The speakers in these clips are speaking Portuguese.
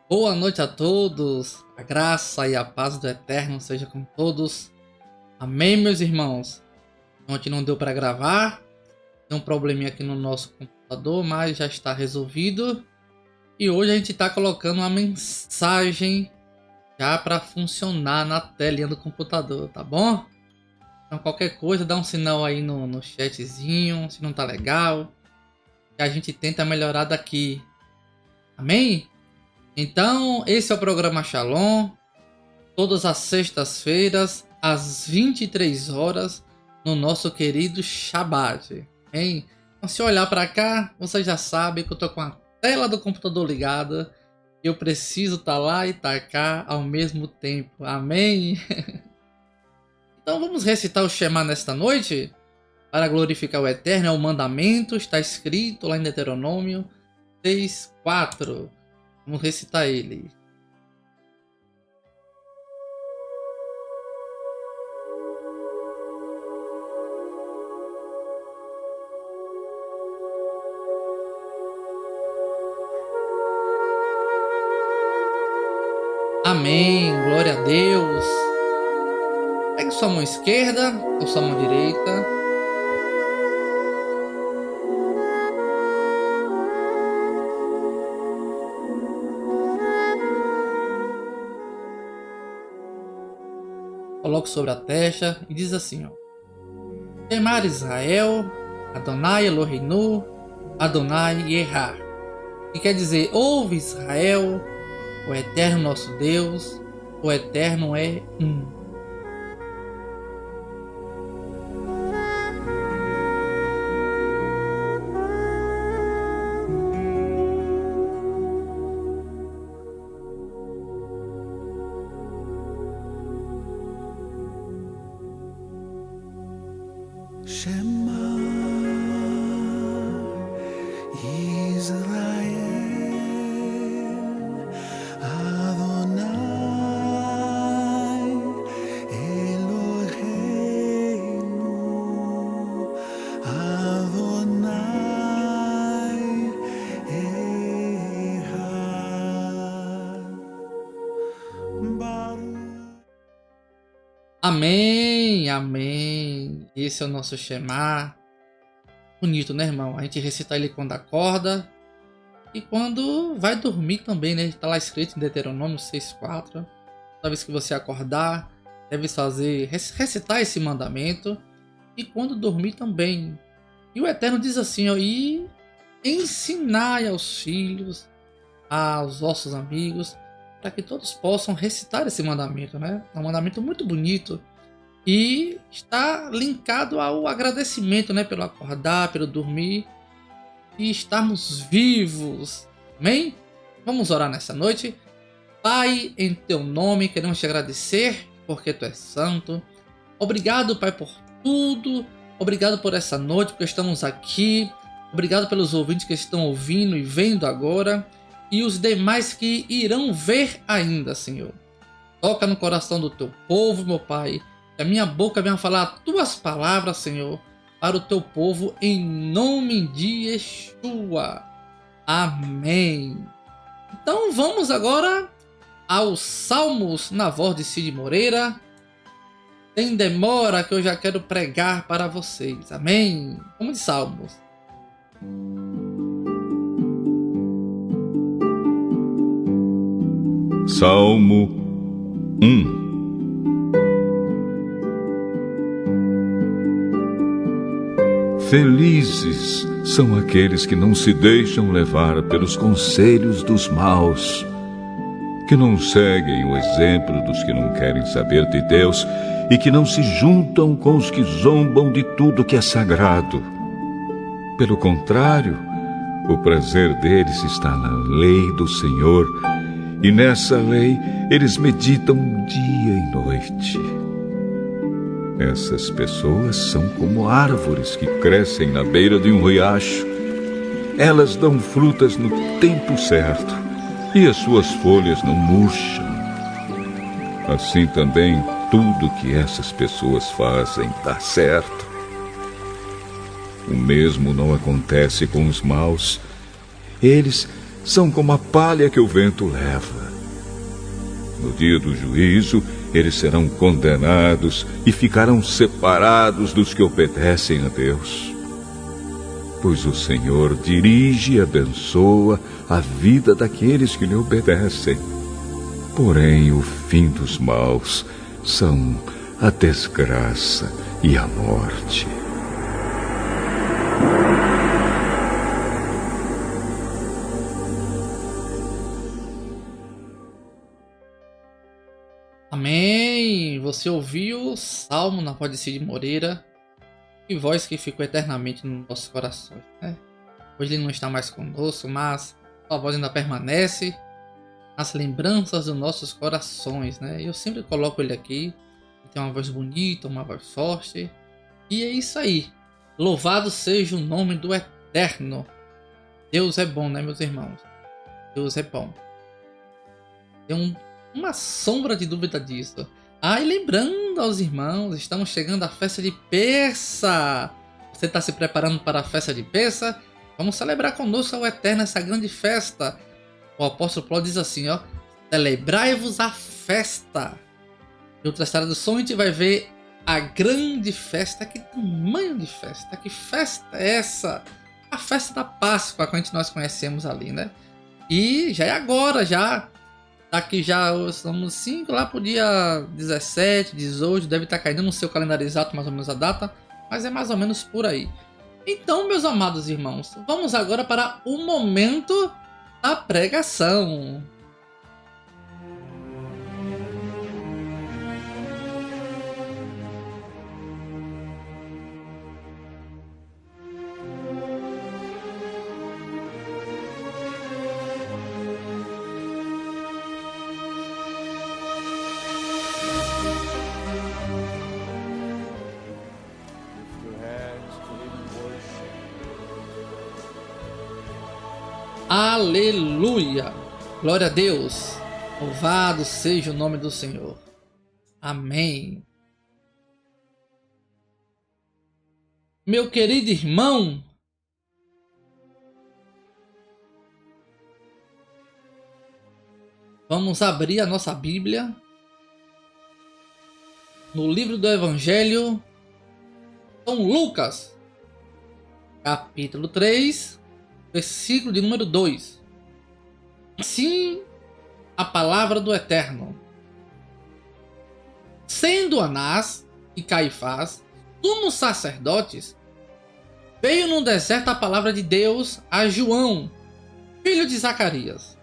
Boa noite a todos, a graça e a paz do Eterno seja com todos. Amém, meus irmãos. Ontem não deu para gravar, tem um probleminha aqui no nosso computador, mas já está resolvido. E hoje a gente está colocando uma mensagem já para funcionar na telinha do computador, tá bom? Então qualquer coisa, dá um sinal aí no chatzinho, se não tá legal, que a gente tenta melhorar daqui. Amém? Então, esse é o programa Shalom, todas as sextas-feiras, às 23 horas, no nosso querido Shabbat. Hein? Então, se olhar para cá, você já sabe que eu tô com a tela do computador ligada, e eu preciso estar lá e estar cá ao mesmo tempo. Amém? Então, vamos recitar o Shema nesta noite? Para glorificar o Eterno, é o mandamento, está escrito lá em Deuteronômio 6:4. Vamos recitar ele. Amém, glória a Deus. Pegue sua mão esquerda ou sua mão direita. Coloque sobre a testa e diz assim, ó: Shemar Israel, Adonai Eloheinu, Adonai Yehá. Que quer dizer, ouve Israel, o Eterno nosso Deus, o Eterno é um. Shema Israel, Adonai Eloheinu, Adonai Echad. Amém, amém. Esse é o nosso Shema. Bonito, né, irmão? A gente recita ele quando acorda e quando vai dormir também, né? Está lá escrito em Deuteronômio 6:4. Toda vez que você acordar, deve fazer, recitar esse mandamento. E quando dormir também. E o Eterno diz assim, ó: e ensinai aos filhos, aos vossos amigos, para que todos possam recitar esse mandamento, né? É um mandamento muito bonito. E está linkado ao agradecimento, né? Pelo acordar, pelo dormir e estarmos vivos. Amém? Vamos orar nessa noite. Pai, em teu nome queremos te agradecer porque tu és santo. Obrigado, Pai, por tudo. Obrigado por essa noite, porque estamos aqui. Obrigado pelos ouvintes que estão ouvindo e vendo agora. E os demais que irão ver ainda, Senhor. Toca no coração do teu povo, meu Pai. Que a minha boca venha falar as tuas palavras, Senhor, para o teu povo, em nome de Yeshua. Amém. Então vamos agora aos Salmos na voz de Cid Moreira. Sem demora que eu já quero pregar para vocês. Amém. Vamos de Salmos. Salmo 1. Felizes são aqueles que não se deixam levar pelos conselhos dos maus, que não seguem o exemplo dos que não querem saber de Deus e que não se juntam com os que zombam de tudo que é sagrado. Pelo contrário, o prazer deles está na lei do Senhor, e nessa lei eles meditam dia e noite. Essas pessoas são como árvores que crescem na beira de um riacho. Elas dão frutas no tempo certo e as suas folhas não murcham. Assim também tudo que essas pessoas fazem dá certo. O mesmo não acontece com os maus. Eles são como a palha que o vento leva. No dia do juízo, eles serão condenados e ficarão separados dos que obedecem a Deus. Pois o Senhor dirige e abençoa a vida daqueles que lhe obedecem. Porém, o fim dos maus são a desgraça e a morte. Amém! Você ouviu o Salmo na voz de Cid Moreira, e voz que ficou eternamente nos nossos corações, né? Hoje ele não está mais conosco, mas sua voz ainda permanece nas lembranças dos nossos corações, né? Eu sempre coloco ele aqui, ele tem uma voz bonita, uma voz forte, e é isso aí. Louvado seja o nome do Eterno. Deus é bom, né, meus irmãos? Deus é bom. Tem uma sombra de dúvida disso. Ah, e lembrando aos irmãos, estamos chegando à festa de Pessa. Você está se preparando para a festa de Pessa? Vamos celebrar conosco ao Eterno essa grande festa. O apóstolo Paulo diz assim, ó: celebrai-vos a festa. Em outras traduções a gente vai ver a grande festa. Que tamanho de festa? Que festa é essa? A festa da Páscoa, que nós conhecemos ali, né? E já é agora, já. Daqui já estamos 5 lá pro dia 17, 18, deve estar caindo no seu calendário exato mais ou menos a data, mas é mais ou menos por aí. Então, meus amados irmãos, vamos agora para o momento da pregação. Aleluia! Glória a Deus! Louvado seja o nome do Senhor. Amém. Meu querido irmão, vamos abrir a nossa Bíblia no livro do Evangelho São Lucas, capítulo 3, versículo de número 2. Assim a palavra do Eterno. Sendo Anás e Caifás sumos sacerdotes, veio no deserto a palavra de Deus a João, filho de Zacarias,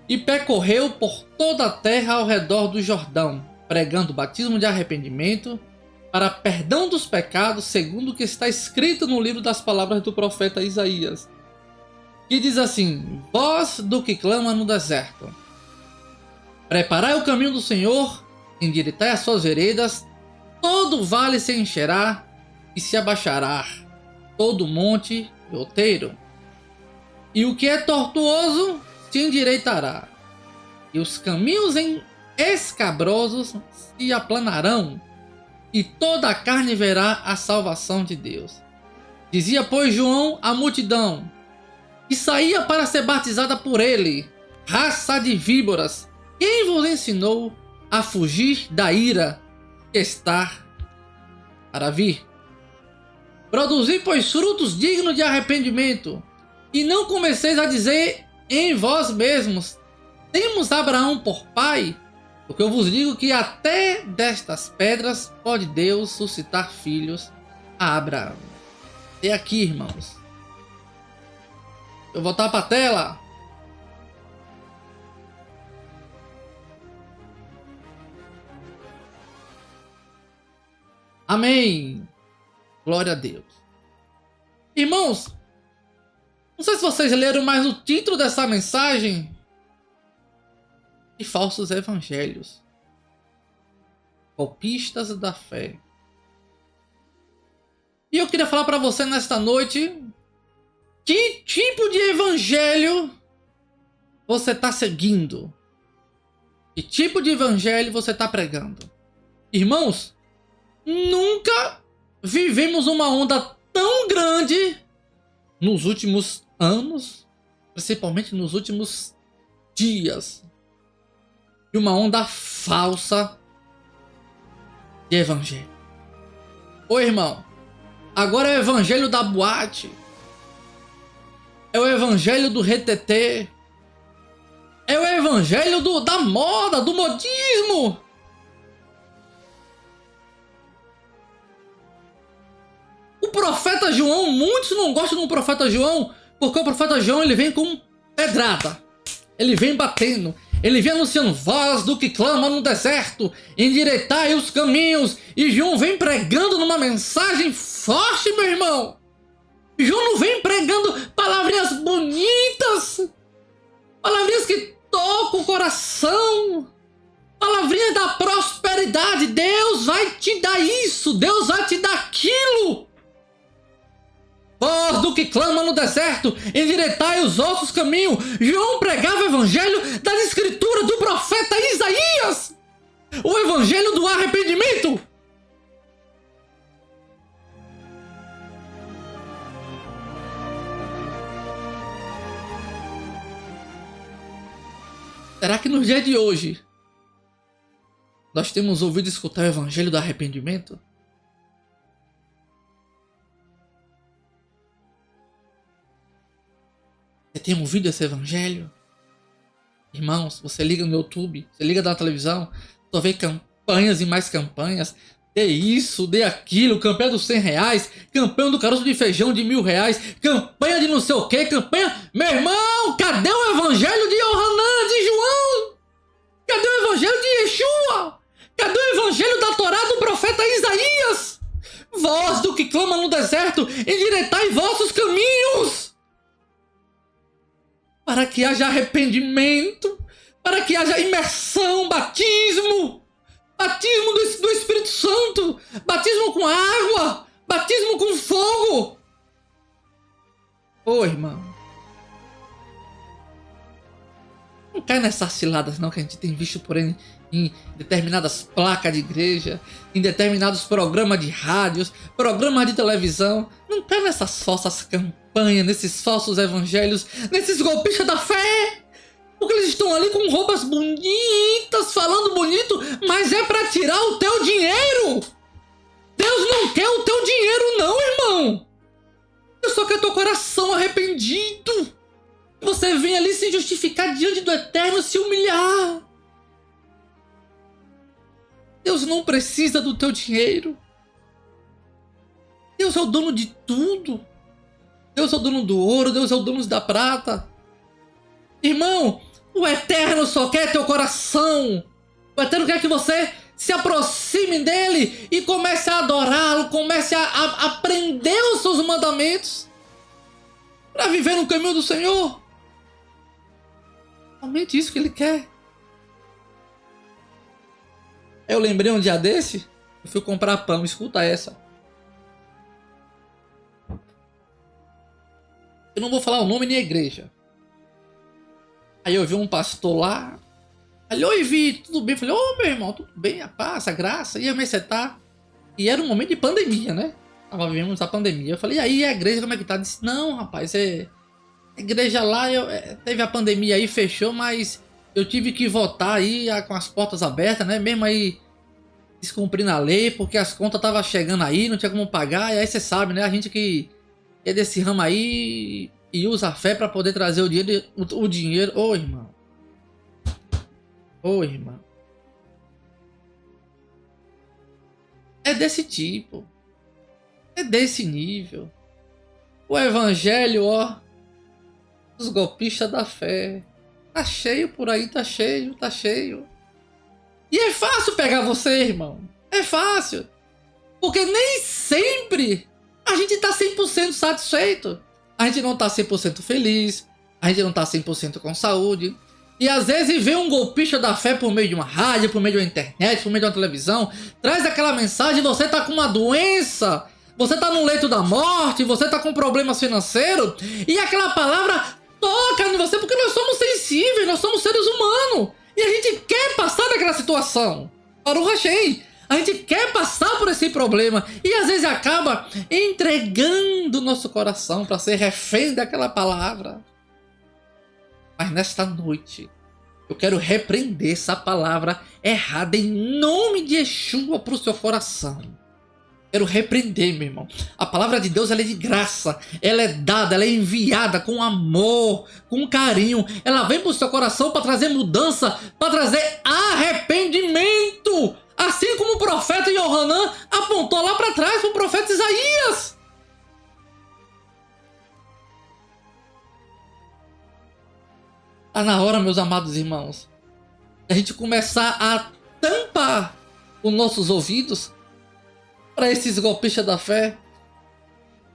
e percorreu por toda a terra ao redor do Jordão, pregando o batismo de arrependimento para perdão dos pecados, segundo o que está escrito no livro das palavras do profeta Isaías, que diz assim: voz do que clama no deserto, preparai o caminho do Senhor, endireitai as suas veredas, todo vale se encherá e se abaixará, todo monte e outeiro, e o que é tortuoso se endireitará, e os caminhos escabrosos se aplanarão, e toda a carne verá a salvação de Deus. Dizia, pois, João à multidão que saía para ser batizada por ele: raça de víboras, quem vos ensinou a fugir da ira que está para vir? Produzi, pois, frutos dignos de arrependimento, e não comeceis a dizer em vós mesmos: temos Abraão por pai, porque eu vos digo que até destas pedras pode Deus suscitar filhos a Abraão. É aqui, irmãos. Eu vou voltar para a tela. Amém. Glória a Deus. Irmãos, não sei se vocês leram, mas o título dessa mensagem: de falsos evangelhos, golpistas da fé. E eu queria falar para você nesta noite: que tipo de evangelho você está seguindo? Que tipo de evangelho você está pregando? Irmãos, nunca vivemos uma onda tão grande nos últimos anos, principalmente nos últimos dias, de uma onda falsa de evangelho. Ô irmão, agora é o evangelho da boate, é o evangelho do retetê, é o evangelho da moda, do modismo. O profeta João, muitos não gostam do profeta João, porque o profeta João ele vem com pedrada, ele vem batendo, ele vem anunciando: voz do que clama no deserto, endireitai os caminhos. E João vem pregando numa mensagem forte, meu irmão. João não vem pregando palavrinhas bonitas, palavrinhas que tocam o coração, palavrinhas da prosperidade. Deus vai te dar isso, Deus vai te dar aquilo. Voz do que clama no deserto, endireitai os vossos caminhos. João pregava o evangelho das escrituras do profeta Isaías, o evangelho do arrependimento. Será que no dia de hoje nós temos ouvido escutar o evangelho do arrependimento? Você tem ouvido esse evangelho? Irmãos, você liga no YouTube, você liga na televisão, só vê campanhas e mais campanhas. Dê isso, dê aquilo, campanha dos R$100, campanha do caroço de feijão de R$1.000, campanha de não sei o que, campanha... Meu irmão, cadê o evangelho de Yohanan, de João? Cadê o evangelho de Yeshua? Cadê o evangelho da Torá do profeta Isaías? Voz do que clama no deserto, endireitai vossos caminhos. Para que haja arrependimento, para que haja imersão, batismo do Espírito Santo, batismo com água, batismo com fogo. Ô irmão, não cai nessas ciladas não que a gente tem visto por aí em determinadas placas de igreja, em determinados programas de rádios, programas de televisão. Não cai nessas falsas campanhas, nesses falsos evangelhos, nesses golpistas da fé. Porque eles estão ali com roupas bonitas, falando bonito, mas é para tirar o teu dinheiro. Deus não quer o teu dinheiro não, irmão. Deus só quer teu coração arrependido. Você vem ali se justificar diante do Eterno, se humilhar. Deus não precisa do teu dinheiro. Deus é o dono de tudo. Deus é o dono do ouro, Deus é o dono da prata. Irmão, o Eterno só quer teu coração. O Eterno quer que você se aproxime dele e comece a adorá-lo, comece a aprender os seus mandamentos para viver no caminho do Senhor. Somente isso que ele quer. Eu lembrei um dia desse, eu fui comprar pão, escuta essa. Eu não vou falar o nome nem a igreja. Aí eu vi um pastor lá. Falei: oi, Vitor, tudo bem? Falei: ô, meu irmão, tudo bem? A paz, a graça. E como é que você tá? E era um momento de pandemia, né? Tava vivendo a pandemia. Eu falei: e aí, a igreja como é que tá? Disse: não, rapaz, a igreja lá, teve a pandemia aí, fechou, mas eu tive que votar aí com as portas abertas, né? Mesmo aí descumprindo a lei, porque as contas estavam chegando aí, não tinha como pagar. E aí você sabe, né? A gente que é desse ramo aí e usa a fé para poder trazer o dinheiro. Ô, irmão. Ô, irmão. É desse tipo. É desse nível. O evangelho, ó, dos golpistas da fé. Tá cheio por aí, tá cheio, tá cheio. E é fácil pegar você, irmão. É fácil. Porque nem sempre a gente tá 100% satisfeito. A gente não tá 100% feliz. A gente não tá 100% com saúde. E às vezes vê um golpista da fé por meio de uma rádio, por meio de uma internet, por meio de uma televisão, traz aquela mensagem e você tá com uma doença, você tá no leito da morte, você tá com problemas financeiros, e aquela palavra toca em você, porque nós somos sensíveis, nós somos seres humanos, e a gente quer passar daquela situação. Baruch Hashem, a gente quer passar por esse problema, e às vezes acaba entregando o nosso coração para ser refém daquela palavra. Mas nesta noite, eu quero repreender essa palavra errada em nome de Yeshua para o seu coração. Quero repreender, meu irmão. A palavra de Deus, ela é de graça. Ela é dada, ela é enviada com amor, com carinho. Ela vem para o seu coração para trazer mudança, para trazer arrependimento. Assim como o profeta Yohanan apontou lá para trás para o profeta Isaías. Está na hora, meus amados irmãos, a gente começar a tampar os nossos ouvidos para esses golpistas da fé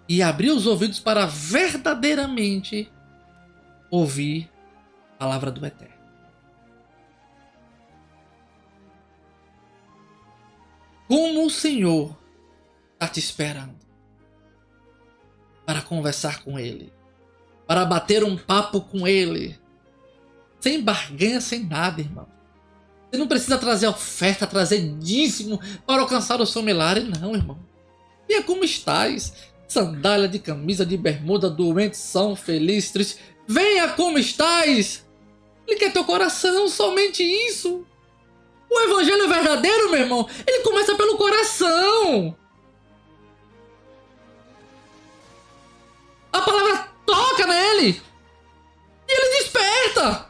e abrir os ouvidos para verdadeiramente ouvir a palavra do Eterno. Como o Senhor está te esperando para conversar com Ele, para bater um papo com Ele, sem barganha, sem nada, irmão. Você não precisa trazer oferta, trazer dízimo para alcançar o seu milagre, não, irmão. Venha como estás. Sandália de camisa, de bermuda, doente, são, feliz, triste. Venha como estás. Ele quer teu coração, somente isso. O evangelho verdadeiro, meu irmão, ele começa pelo coração. A palavra toca nele e ele desperta.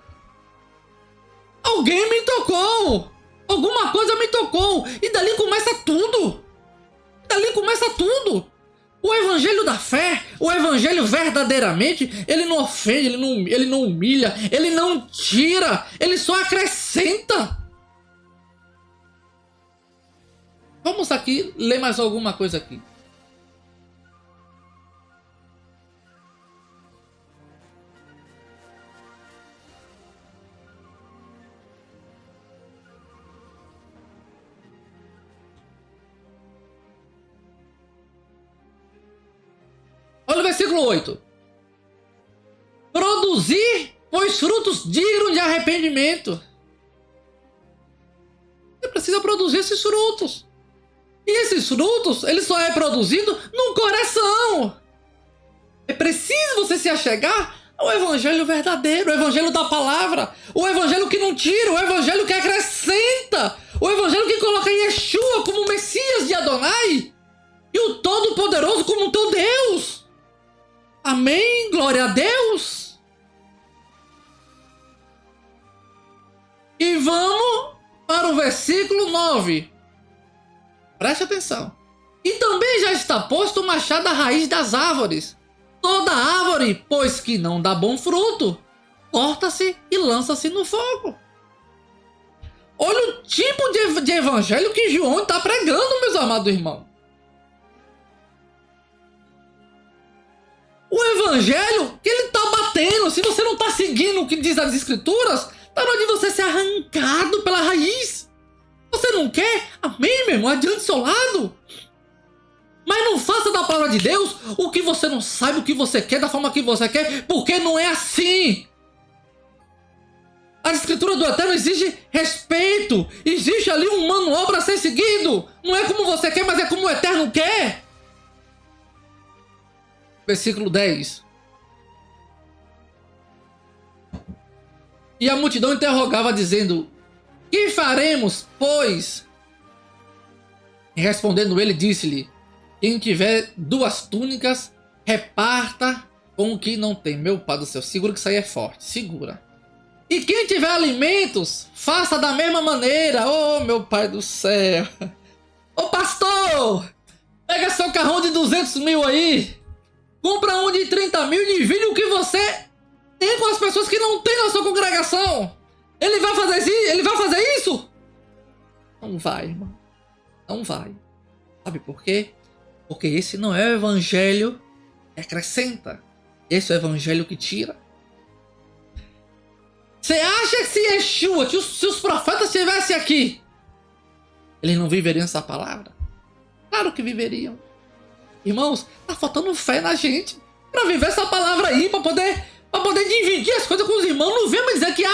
Alguém me tocou. Alguma coisa me tocou. E dali começa tudo. Dali começa tudo. O evangelho da fé, o evangelho verdadeiramente, ele não ofende, ele não humilha, ele não tira, ele só acrescenta. Vamos aqui ler mais alguma coisa aqui. Olha o versículo 8. Produzir, pois frutos dignos de arrependimento. Você precisa produzir esses frutos. E esses frutos, ele só é produzido no coração. É preciso você se achegar ao evangelho verdadeiro, o evangelho da palavra, o evangelho que não tira, o evangelho que acrescenta, o evangelho que coloca Yeshua como o Messias de Adonai e o Todo-Poderoso como teu Deus. Amém? Glória a Deus. E vamos para o versículo 9. Preste atenção. E também já está posto o machado à raiz das árvores. Toda árvore, pois que não dá bom fruto, corta-se e lança-se no fogo. Olha o tipo de evangelho que João está pregando, meus amados irmãos. O evangelho que ele está batendo, se você não está seguindo o que diz as escrituras, está na hora de você ser arrancado pela raiz. Você não quer? Amém, meu irmão? Adiante seu lado. Mas não faça da palavra de Deus o que você não sabe, o que você quer, da forma que você quer, porque não é assim. A escritura do Eterno exige respeito. Existe ali um manual para ser seguido. Não é como você quer, mas é como o Eterno quer. Versículo 10. E a multidão interrogava, dizendo: que faremos, pois? E respondendo ele, disse-lhe: quem tiver 2 túnicas, reparta com o que não tem. Meu Pai do céu, segura que isso aí é forte, segura. E quem tiver alimentos, faça da mesma maneira. Oh, meu Pai do céu. Ô pastor, pega seu carrão de 200 mil aí, compra um de 30 mil e divide o que você tem com as pessoas que não tem na sua congregação. Ele vai fazer isso? Não vai, irmão. Não vai. Sabe por quê? Porque esse não é o evangelho que acrescenta. Esse é o evangelho que tira. Você acha que se Yeshua, se os profetas estivessem aqui, eles não viveriam essa palavra? Claro que viveriam. Irmãos, tá faltando fé na gente para viver essa palavra aí, para poder dividir as coisas com os irmãos. Não vem me dizer que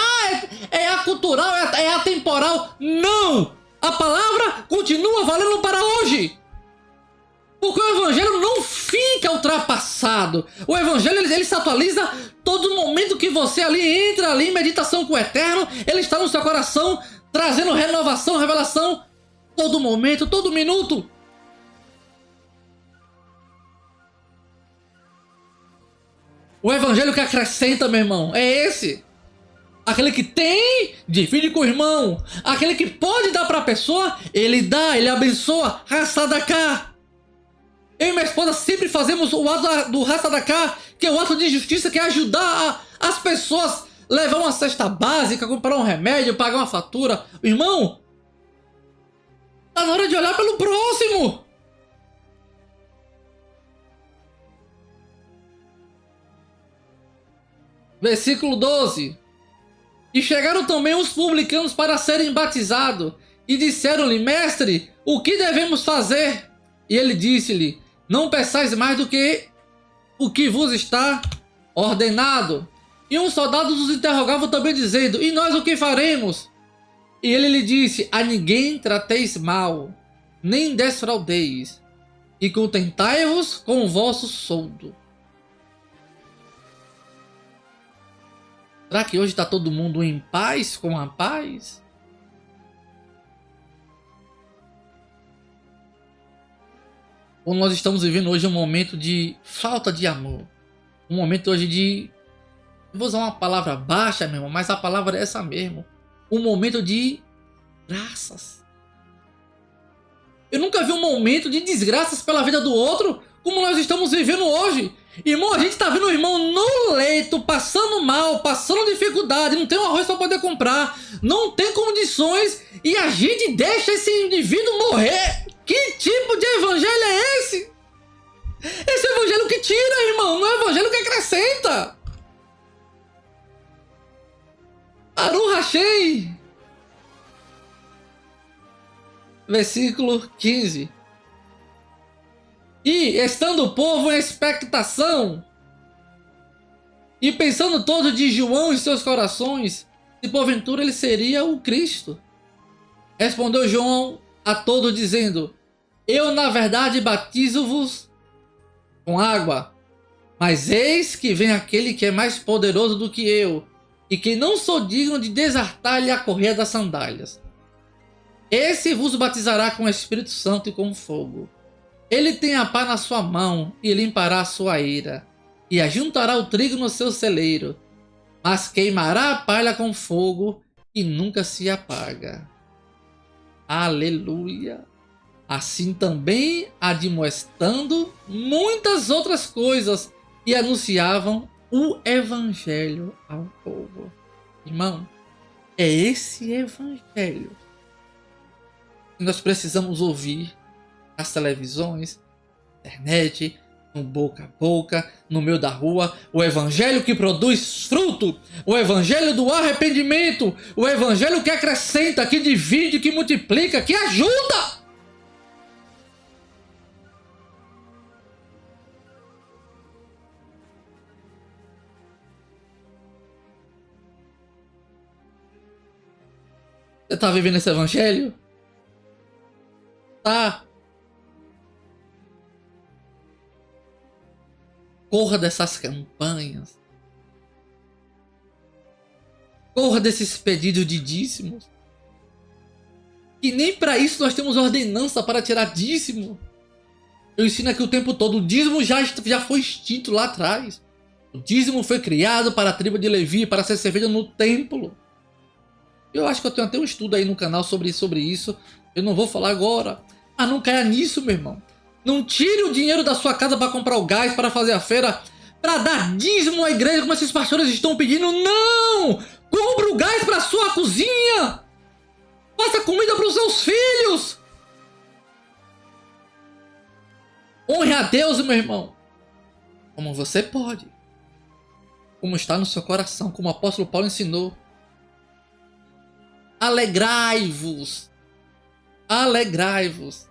é acultural, é atemporal. Não! A palavra continua valendo para hoje. Porque o evangelho não fica ultrapassado. O evangelho ele se atualiza todo momento que você ali entra ali em meditação com o Eterno. Ele está no seu coração, trazendo renovação, revelação, todo momento, todo minuto. O evangelho que acrescenta, meu irmão, é esse. Aquele que tem, divide com o irmão. Aquele que pode dar para a pessoa, ele dá, ele abençoa. Hassadakah. Eu e minha esposa sempre fazemos o ato do Hassadakah, que é o ato de justiça, que é ajudar as pessoas. Levar uma cesta básica, comprar um remédio, pagar uma fatura. Irmão, tá na hora de olhar pelo próximo. Versículo 12. E chegaram também os publicanos para serem batizados, e disseram-lhe: Mestre, o que devemos fazer? E ele disse-lhe: Não peçais mais do que o que vos está ordenado. E um soldado os interrogava também, dizendo: E nós o que faremos? E ele lhe disse: A ninguém trateis mal, nem desfraudeis, e contentai-vos com o vosso soldo. Será que hoje está todo mundo em paz com a paz? Ou nós estamos vivendo hoje um momento de falta de amor? Um momento hoje de... Vou usar uma palavra baixa, meu irmão, mas a palavra é essa mesmo. Um momento de graças. Eu nunca vi um momento de desgraças pela vida do outro como nós estamos vivendo hoje. Irmão, a gente tá vendo o irmão no leito, passando mal, passando dificuldade, não tem um arroz para poder comprar, não tem condições, e a gente deixa esse indivíduo morrer. Que tipo de evangelho é esse? Esse é o evangelho que tira, irmão, não é o evangelho que acrescenta. Aru Hashei. Versículo 15. E, estando o povo em expectação, e pensando todo de João em seus corações, se porventura ele seria o Cristo, respondeu João a todos dizendo: Eu na verdade batizo-vos com água, mas eis que vem aquele que é mais poderoso do que eu, e que não sou digno de desatar-lhe a correia das sandálias. Esse vos batizará com o Espírito Santo e com fogo. Ele tem a pá na sua mão e limpará a sua ira, e ajuntará o trigo no seu celeiro, mas queimará a palha com fogo e nunca se apaga. Aleluia! Assim também admoestando muitas outras coisas, e anunciavam o evangelho ao povo. Irmão, é esse evangelho que nós precisamos ouvir nas televisões, internet, no boca a boca, no meio da rua. O evangelho que produz fruto, o evangelho do arrependimento, o evangelho que acrescenta, que divide, que multiplica, que ajuda. Você está vivendo esse evangelho? Tá. Corra dessas campanhas. Corra desses pedidos de dízimos. E nem para isso nós temos ordenança para tirar dízimo. Eu ensino aqui o tempo todo. O dízimo já foi extinto lá atrás. O dízimo foi criado para a tribo de Levi, para ser servido no templo. Eu acho que eu tenho até um estudo aí no canal sobre isso. Eu não vou falar agora. Mas não caia nisso, meu irmão. Não tire o dinheiro da sua casa para comprar o gás, para fazer a feira, para dar dízimo à igreja, como esses pastores estão pedindo. Não! Compre o gás para sua cozinha. Faça comida para os seus filhos. Honre a Deus, meu irmão. Como você pode. Como está no seu coração, como o apóstolo Paulo ensinou. Alegrai-vos. Alegrai-vos.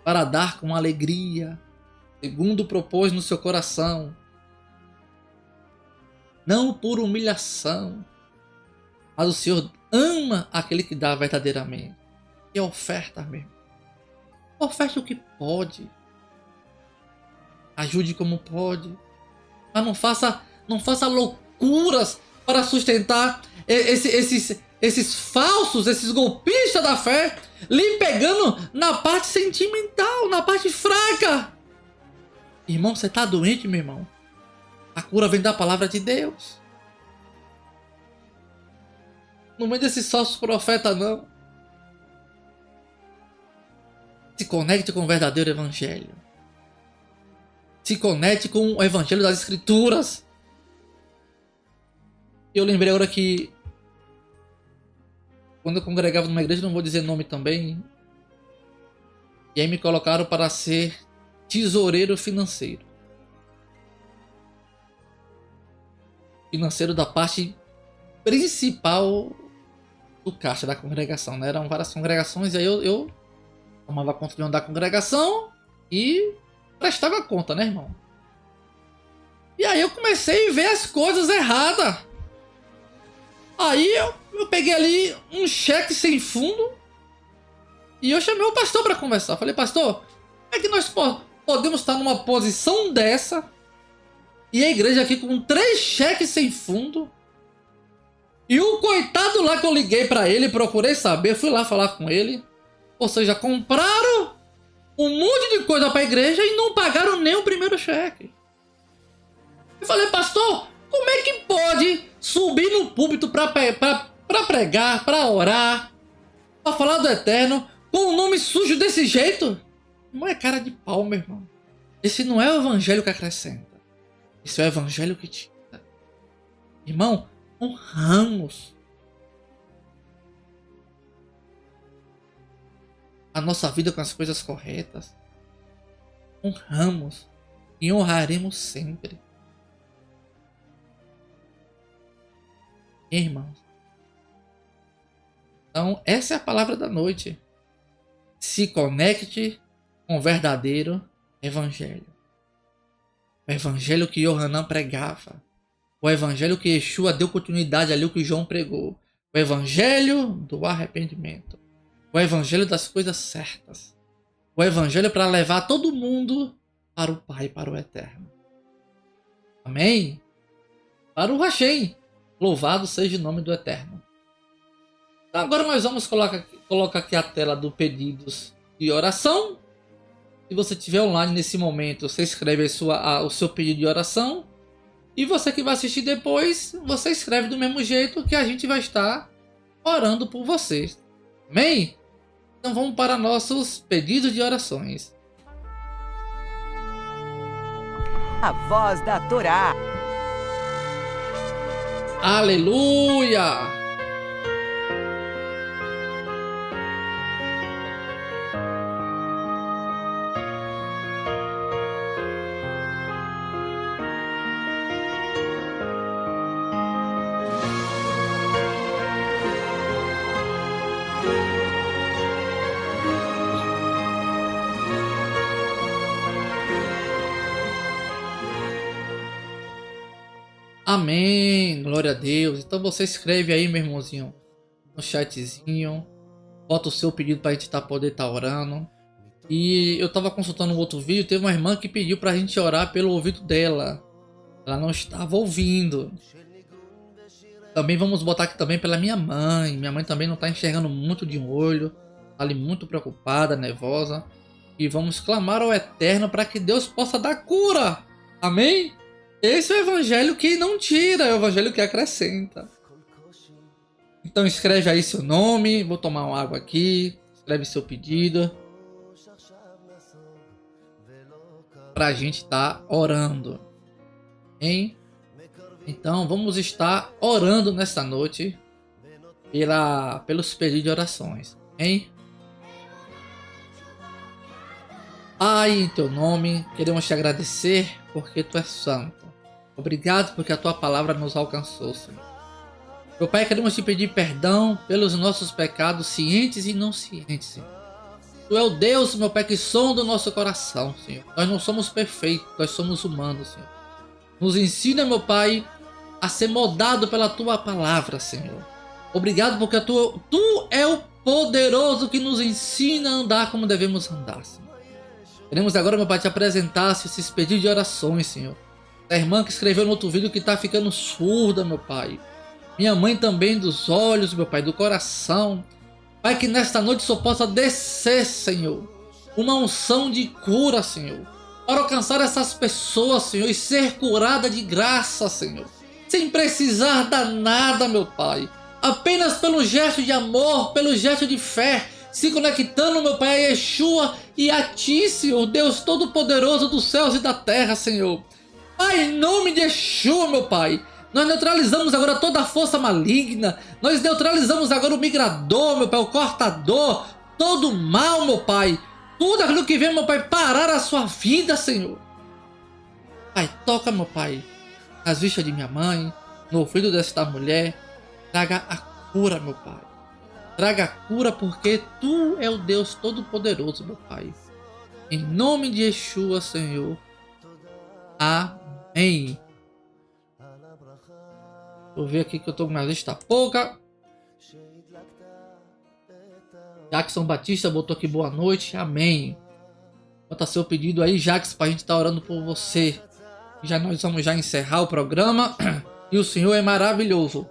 Para dar com alegria, segundo propôs no seu coração. Não por humilhação. Mas o Senhor ama aquele que dá verdadeiramente. Que oferta mesmo. Oferte o que pode. Ajude como pode. Mas não faça loucuras para sustentar esses falsos, esses golpistas da fé, lhe pegando na parte sentimental, na parte fraca. Irmão, você tá doente, meu irmão? A cura vem da palavra de Deus. Não vem desses falsos profetas, não. Se conecte com o verdadeiro evangelho. Se conecte com o evangelho das escrituras. Eu lembrei agora que quando eu congregava numa igreja, não vou dizer nome também, e aí me colocaram para ser tesoureiro financeiro. Financeiro da parte principal do caixa da congregação, né? Eram várias congregações, e aí eu tomava conta de uma da congregação e prestava conta, né, irmão? E aí eu comecei a ver as coisas erradas. Aí eu peguei ali um cheque sem fundo e eu chamei o pastor para conversar. Falei, pastor, como é que nós podemos estar numa posição dessa e a igreja aqui com 3 cheques sem fundo? E o coitado lá que eu liguei para ele, procurei saber, fui lá falar com ele. Ou seja, compraram um monte de coisa para a igreja e não pagaram nem o primeiro cheque. Eu falei, pastor, como é que pode subir no púlpito para pregar, para orar, para falar do eterno, com um nome sujo desse jeito? Não é cara de pau, meu irmão. Esse não é o evangelho que acrescenta. Esse é o evangelho que tira. Irmão, honramos a nossa vida com as coisas corretas. Honramos e honraremos sempre. Irmãos, então essa é a palavra da noite. Se conecte com o verdadeiro evangelho. O evangelho que Yohanan pregava. O evangelho que Yeshua deu continuidade ali, o que João pregou. O evangelho do arrependimento. O evangelho das coisas certas. O evangelho para levar todo mundo para o Pai, para o Eterno. Amém? Para o Hashem. Louvado seja o nome do Eterno. Então agora nós vamos colocar aqui a tela do pedidos de oração. Se você estiver online nesse momento, você escreve o seu pedido de oração. E você que vai assistir depois, você escreve do mesmo jeito que a gente vai estar orando por vocês. Amém? Então vamos para nossos pedidos de orações. A voz da Torá. Aleluia! Amém, glória a Deus. Então você escreve aí, meu irmãozinho, no chatzinho, bota o seu pedido pra gente poder estar orando. E eu tava consultando um outro vídeo, teve uma irmã que pediu pra gente orar pelo ouvido dela. Ela não estava ouvindo. Também vamos botar aqui também pela minha mãe. Minha mãe também não tá enxergando muito de um olho, tá ali muito preocupada, nervosa. E vamos clamar ao Eterno para que Deus possa dar cura. Amém? Esse é o evangelho que não tira, é o evangelho que acrescenta. Então escreve aí seu nome, vou tomar uma água aqui, escreve seu pedido. Pra gente estar orando. Hein? Então vamos estar orando nesta noite pelos pedidos de orações. Hein? Pai, em teu nome, queremos te agradecer porque tu és santo. Obrigado porque a tua palavra nos alcançou, Senhor. Meu Pai, queremos te pedir perdão pelos nossos pecados cientes e não cientes, Senhor. Tu é o Deus, meu Pai, que sonda o nosso coração, Senhor. Nós não somos perfeitos, nós somos humanos, Senhor. Nos ensina, meu Pai, a ser moldado pela tua palavra, Senhor. Obrigado porque tu é o poderoso que nos ensina a andar como devemos andar, Senhor. Queremos agora, meu Pai, te apresentar esses pedidos de orações, Senhor. A irmã que escreveu no outro vídeo que está ficando surda, meu Pai. Minha mãe também dos olhos, meu Pai, do coração. Pai, que nesta noite só possa descer, Senhor, uma unção de cura, Senhor, para alcançar essas pessoas, Senhor, e ser curada de graça, Senhor, sem precisar dar nada, meu Pai, apenas pelo gesto de amor, pelo gesto de fé, se conectando, meu Pai, a Yeshua e a Ti, Senhor, Deus Todo-Poderoso dos céus e da terra, Senhor. Pai, em nome de Yeshua, meu Pai, nós neutralizamos agora toda a força maligna, nós neutralizamos agora o migrador, meu Pai, o cortador, todo o mal, meu Pai, tudo aquilo que vem, meu Pai, parar a sua vida, Senhor. Pai, toca, meu Pai, nas vistas de minha mãe, no ouvido desta mulher, traga a cura, meu Pai. Traga a cura porque Tu é o Deus Todo-Poderoso, meu Pai. Em nome de Yeshua, Senhor. Amém. Vou ver aqui que eu tô com uma lista pouca. Jackson Batista botou aqui boa noite. Amém. Bota seu pedido aí, Jackson, pra gente estar orando por você. Nós vamos já encerrar o programa. E o Senhor é maravilhoso.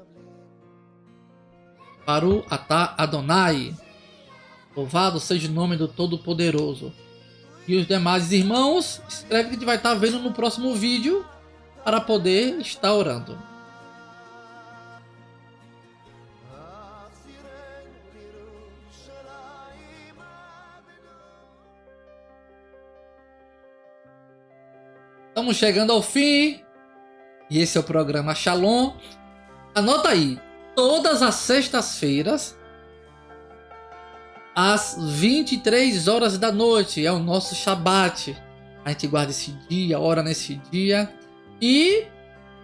Baru Atah Adonai. Louvado seja o nome do Todo-Poderoso. E os demais irmãos, escreve que a gente vai estar vendo no próximo vídeo para poder estar orando. Estamos chegando ao fim. E esse é o programa Shalom. Anota aí. Todas as sextas-feiras, às 23 horas da noite, é o nosso Shabat. A gente guarda esse dia, ora nesse dia e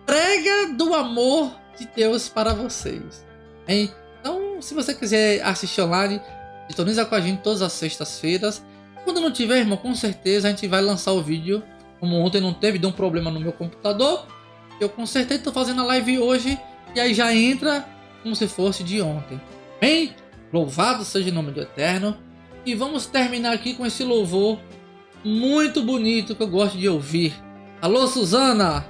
prega do amor de Deus para vocês. Hein? Então, se você quiser assistir online, sintoniza com a gente todas as sextas-feiras. Quando não tiver, irmão, com certeza a gente vai lançar o vídeo. Como ontem não teve, deu um problema no meu computador, eu consertei, estou fazendo a live hoje e aí já entra como se fosse de ontem. Bem, louvado seja o nome do Eterno. E vamos terminar aqui com esse louvor muito bonito que eu gosto de ouvir. Alô, Suzana!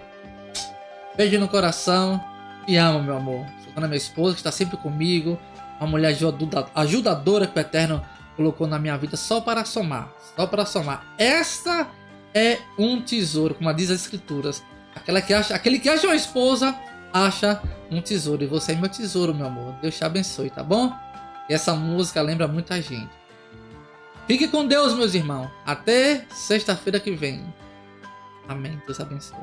Beijo no coração. Te amo, meu amor. Suzana é minha esposa, que está sempre comigo. Uma mulher ajudadora que o Eterno colocou na minha vida só para somar. Só para somar. Esta é um tesouro, como diz as escrituras. Aquele que acha uma esposa, acha um tesouro. E você é meu tesouro, meu amor. Deus te abençoe, tá bom? E essa música lembra muita gente. Fique com Deus, meus irmãos. Até sexta-feira que vem. Amém. Deus abençoe.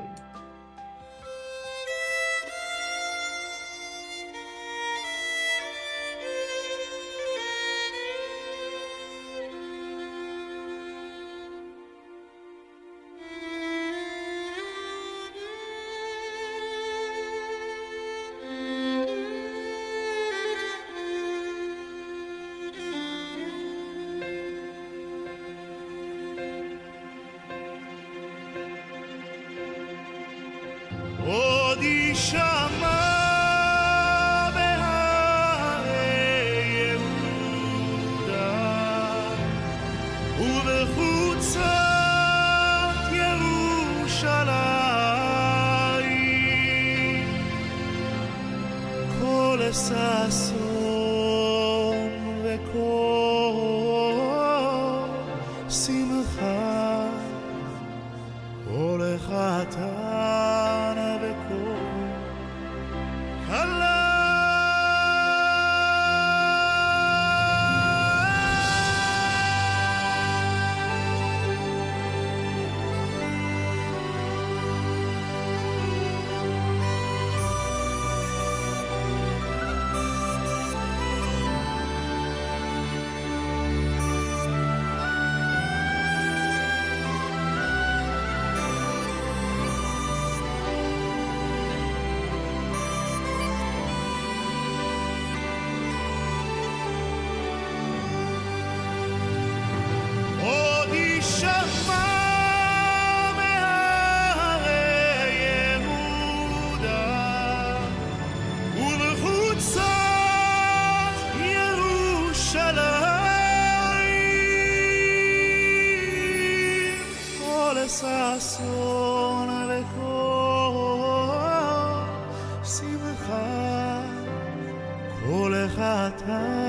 atah